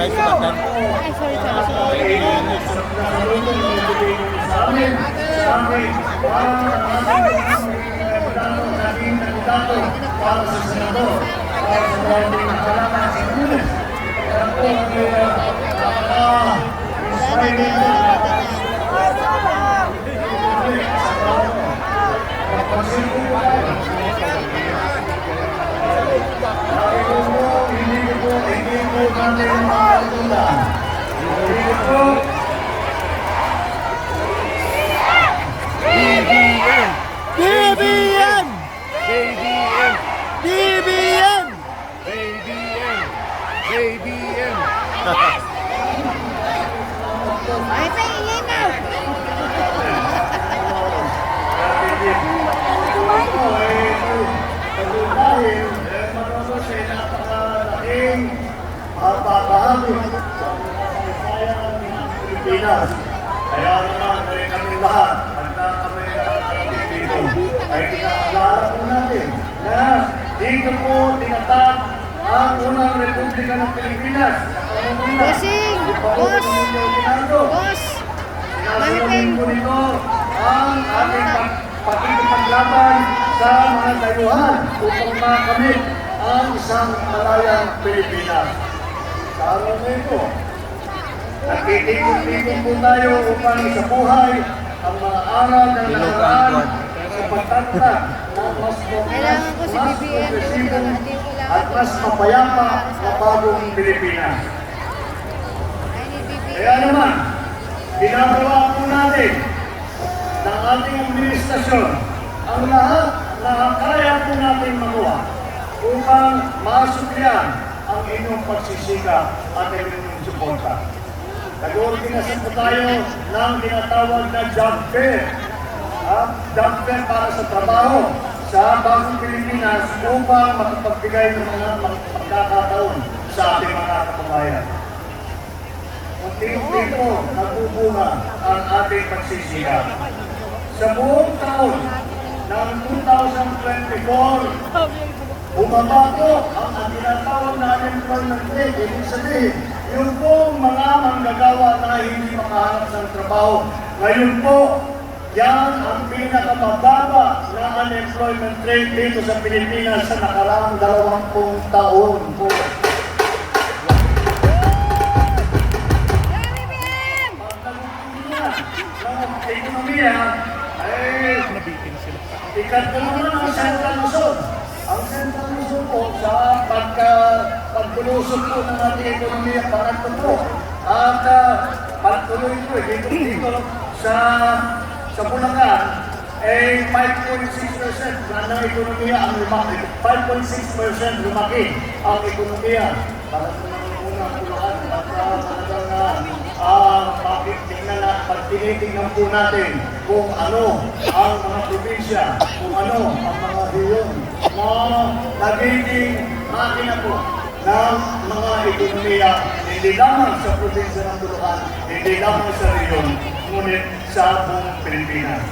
guys, subatan. Ay, sorry. Para sa senador, para sa maraming halaman sa Lunes. Kaya po, inspiring po magpansin po po tayo. Hindi po natin makakatulan. Hindi po BBM! BBM! KBM! BBM! KBM! KBM! Ay, paingay na. dahil manonood sa napakalaking bahagi sa kasaysayan ng Pilipinas. Kaya naman kami lahat, pagka kami nakakarating dito, ay kinaalala po natin na dito po tinatag ang unang Republika ng Pilipinas. Bossing! Boss! Boss! Sinasabi po nito ang ating pakikipaglaban sa mga dayuhan upang makamit ang isang malayang Pilipinas. Sa araw na ito, nagtitikot-tikot po tayo upang isabuhay ang mga aral ng nakaraan sa pagtatag ng mas progresibo at mas mapayapa na bagong Pilipinas. Kaya naman, ginagawa po natin ng ating administrasyon ang lahat na kaya po natin magawa upang masuklian ang inyong pagsisikap at inyong suporta. Nag-organisa po tayo ng tinatawag na job fair. Job fair para sa trabaho sa bagong Pilipinas upang makapagbigay ng mga pagkakataon sa ating mga kababayan. Unti-unti po nagbubunga ang ating pagsisikap. Sa buong taon ng 2024, bumaba po ang tinatawag na unemployment rate. Ibig sabihin, yung pong mga manggagawa na hindi makahanap ng trabaho. Ngayon po, yan ang pinakamababa na unemployment rate dito sa Pilipinas sa nakaraang 20 taon po. Ekonomiya ay ikat na naman ang Central Luzon. Ang Central Luzon po sa pagbulusok po ng ating ekonomiya para ito po. At pagtuloy po dito sa Bulacan ay 5.6% na ng ekonomiya ang lumaki. 5.6% lumaki ang ekonomiya para sa mga unang Bulacan. At pagtinitingnan po natin kung ano ang mga probinsya, kung ano ang mga reyon na nagiging makina po ng mga ekonomiya, hindi lamang sa probinsya ng Bulacan, hindi lamang sa reyon, ngunit sa buong Pilipinas.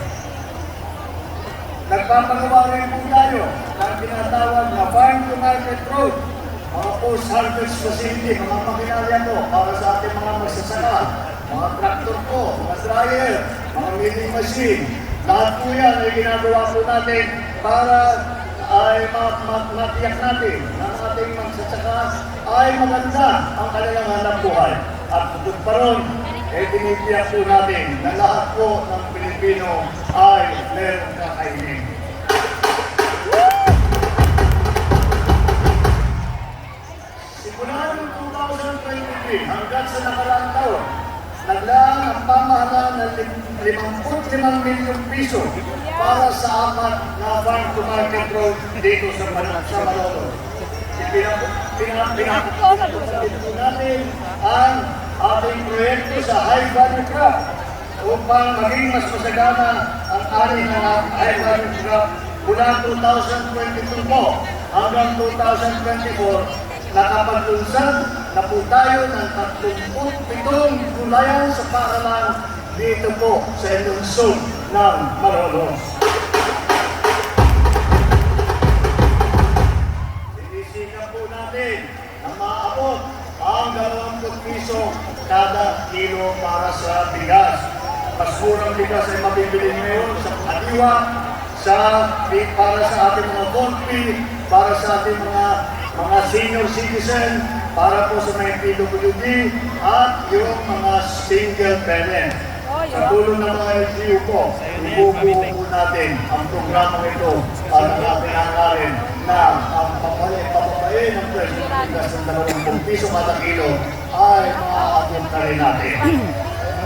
Nagpapagawa rin po tayo ng tinatawag na farm-to-market road, mga post-harvest facility, mga makinarya po para sa ating mga magsasaka, mga traktor po, mga dryer, mga milling machine. Lahat po yan ay ginagawa po natin para ay matiyak natin na ang ating magsasaka ay maganda ang kanilang hanap buhay. At bukod pa ron, ay tinitiyak po natin na lahat po ng Pilipino ay meron kakainin. Simula noong 2023 hanggang sa nakaraang taon, naglaan ang pamahalaan ng 55 milyong piso para sa apat na farm-to-market road dito sa Malolo. Pinapagpapalito natin ang ating proyekto sa high-value crop upang maging mas masagana ang ari ng high-value crop mula 2022 po hanggang 2024. Nakapaglunsad na po tayo ng 37 gulayan sa paaralan dito po sa lungsod ng Malolos. Sinisika po natin na maabot ang 25 piso kada kilo para sa bigas. Mas murang bigas ay mabibili ngayon sa kadiwa, para sa ating mga volpi, para sa ating mga senior citizen, para po sa mga PWD at yung mga single parent. Sa tulong ng mga LGU po, ibubuo po natin ang programang ito para natin hangarin na ang papapain ng presyo ng bigas ng 20 piso kada kilo ay maaabot na rin natin.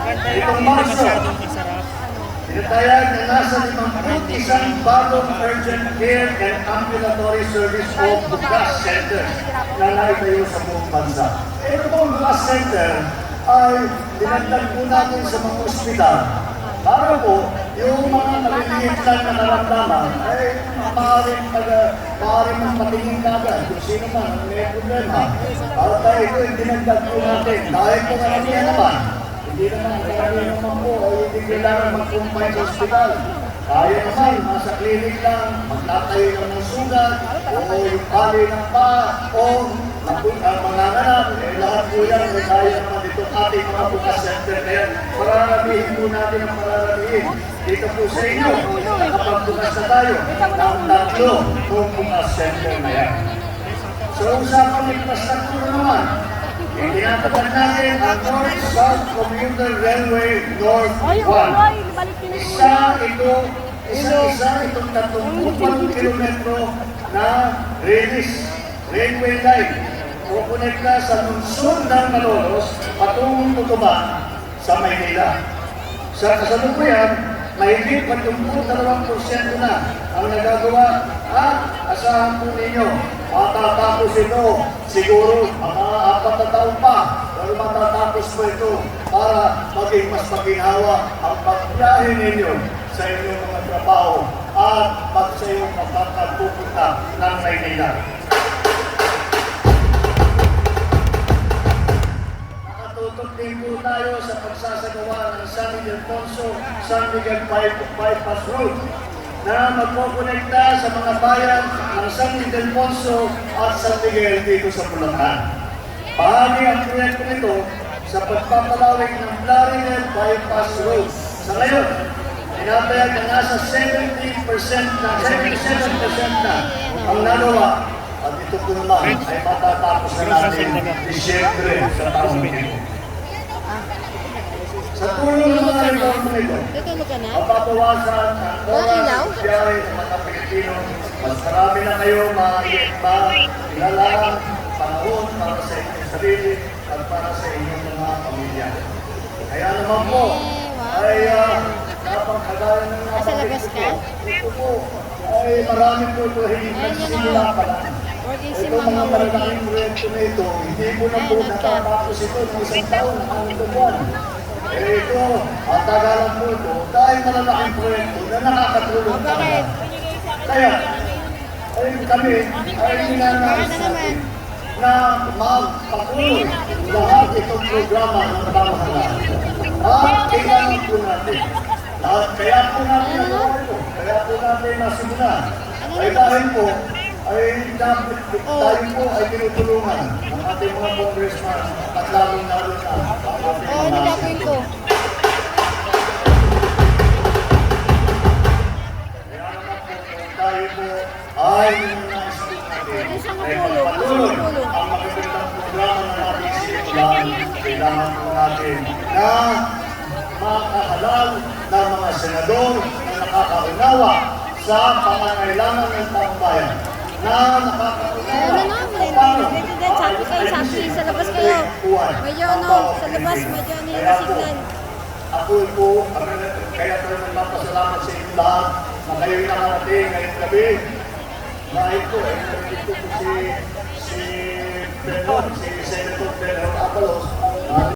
Itong Marso, tinatayag na nasa 51 bagong urgent care and ambulatory service o bugas center na naitayo sa buong bansa. Ito pong bugas center ay dinagdag po natin sa mga ospital para po yung mga maliliit lang na karamdaman ay maaaring magpatingin kagad kung sino man ang may problema. At ito yung dinagdag po natin dahil po karamihan naman. Hindi naman karamihan naman po ay hindi kailangan mag-compine sa ospital. Kaya naman, nasa clinic lang, magtatayo lang ng sugat, o yung pali ng pa, o mga anak, lahat po yan, may kaya naman dito ating mga bukas center. Kaya mararamihin po natin ang mararamihin. Dito po sa inyo, nakapagbukas na tayo ng 3 kung bukas center na yan. So, usapang infrastructure naman, tinatapad natin ang North-South Commuter Railway North 1. Isa itong 30 kilometro na railway line. Kukonekta sa lungsod ng Malolos patungong Tutuban sa Maynila. Sa kasalukuyan, mahigit 22% na ang nagagawa at asahan po ninyo. Matatapos ito siguro mga 4 na taon pa, pero matatapos po ito para maging mas maginhawa ang pagbiyahe ninyo sa inyong mga trabaho at sa iyong pagpupunta ng Maynila. Nakatutok din po tayo sa pagsasagawa ng San Miguel Bypass Road na magpokonekta sa mga bayan ng San Ildefonso at San Miguel dito sa Bulacan. Bahagi ang proyekto nito sa pagpapalawig ng Clarinet Bypass Road. Sa ngayon, tinatayag na nasa 77% na ang nagawa. At ito po naman ay matatapos na natin Disyembre sa taong ito. Sa tulong ng mga reforma nito, Tutulog ka na? mapapawasan ang oras at biyahe ng mga Pilipino. Mas marami na kayo kilala, panahon para sa inyong sarili at para sa inyong mga pamilya. Kaya naman po, ay napangkagaya ng mga labas ka? ito po, ay marami po ito nagsimula pa lang. Working si Ito Mama mga Working. malaking proyekto na ito, hindi po na po natatapos ito ng isang taon, ng buwan. Ito, ang tagalan po ito, dahil malalaking proyekto na nakakatulong talaga. Kaya, ay kami, ay ninanais natin na magpatuloy lahat itong programa ng pamahalaan. At kailangan po natin. Kaya po natin nagawa ito. Kaya po natin nasimulan. Ay dahil po, ay dapat tayo po ay tinutulungan ng ating mga congressman at lalong-lalo na ang ating Oo, ano gagawin ko? Kaya naman po, tayo po ay nanaisip natin ay magpatuloy ang magagandang programa na natin simulan. Kailangan po natin na makahalal ng mga senador na nakakaunawa sa pangangailangan ng taong bayan. Na nakakaunawa Sabi sa labas kayo. Medyo sa labas, medyo yung signal. Ako po, kaya tayo nagpapasalamat sa inyo lahat na kayo'y nakarating ngayong gabi. Dahil po, nandito po si Senator Benhur Abalos